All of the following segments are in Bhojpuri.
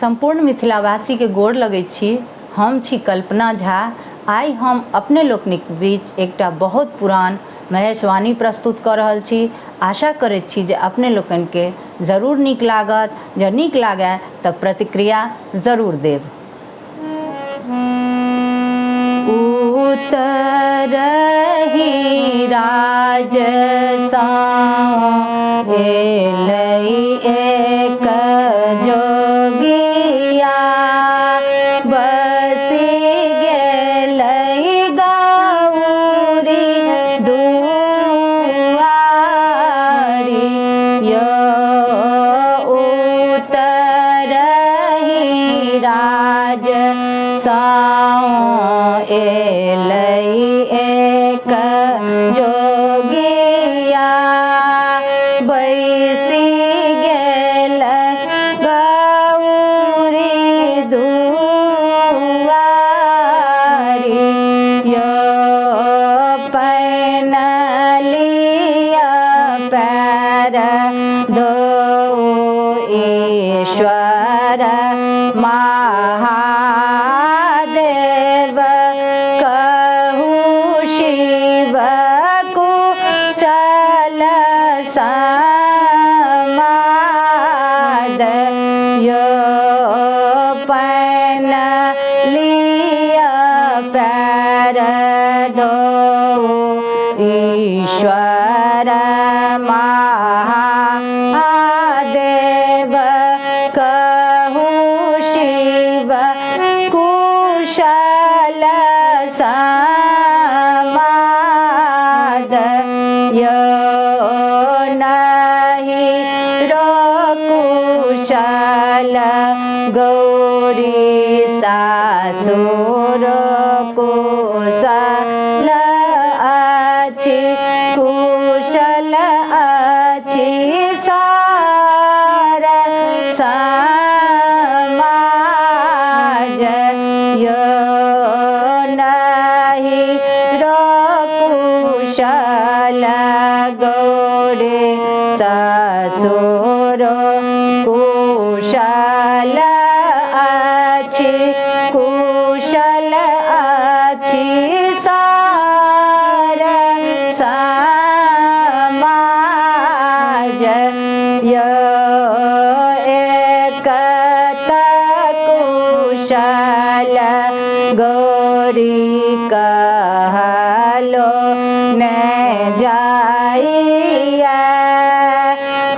संपूर्ण मिथिलावासी के गोर लगै छी। हम छी कल्पना झा। आइ हम अपने लोकनिक बीच एकटा बहुत पुरान महेशवाणी प्रस्तुत कऽ रहल छी। आशा करैत छी जे अपने लोकनि के जरूर नीक लागत। जँ नीक लागय तऽ प्रतिक्रिया जरूर देब। उतरहि राजसँ एलै एक जोगिया, बसि गेलै गौरी दुआरी। यौ उतरहि राजसँ एलै एक जोगिया, बैसि गेलै गौरी दुआरी। यौ पैन लिअ पैर धोऊ ईश्वर महादेव, कहू शिव कुशल समाद। यौ पैन लिअ पैर धोऊ ईश्वर महादेव, कहू शिव कुशल समाद। यौ नहि कुशल गौरी सासुर कुशल अछि, कुशल अछि सारा समाज। यौ नहि कुशल गौरी सासुर कुशल अछि, कुशल अछि सारा समाज। यौ एक कुशल गौरी कहलो ने जाइए,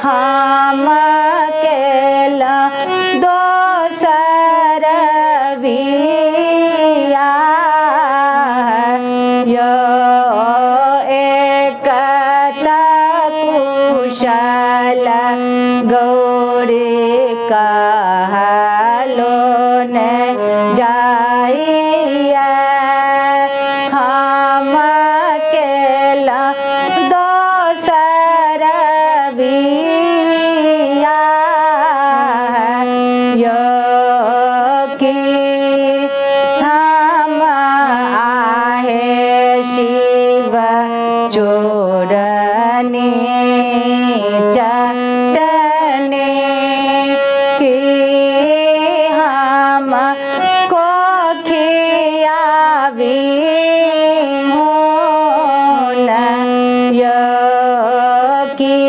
हम केला दोसर बियाह। यौ एक कुशल गौरी कहलो ने जाइए, हम केला दोसर बियाह। यौ कि हम आहे शिव चोरनी चटनी, कि हम को खियावी हून। यौ कि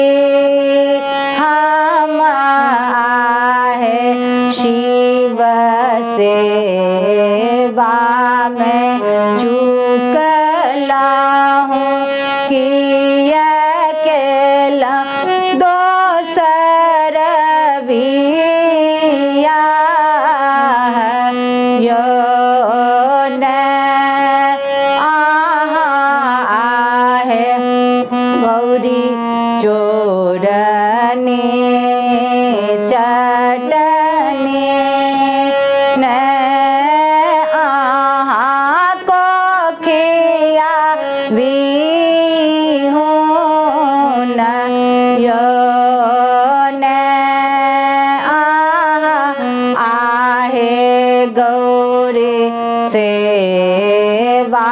हम आहे शिव सेवा में चूकला हूँ, किया केला दोसर बियाह। यौ ने आहे गौरी चोरनी चटनी, ने आहा को खियावी हून। यौ ने आहे गौरी सेवा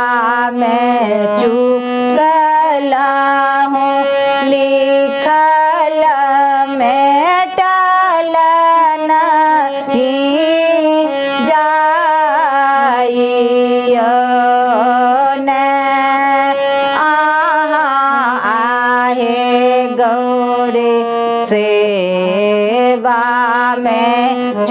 में चूकला हूँ, लिखल में टल नहीं। आइयो ने आहे गौरी सेवा में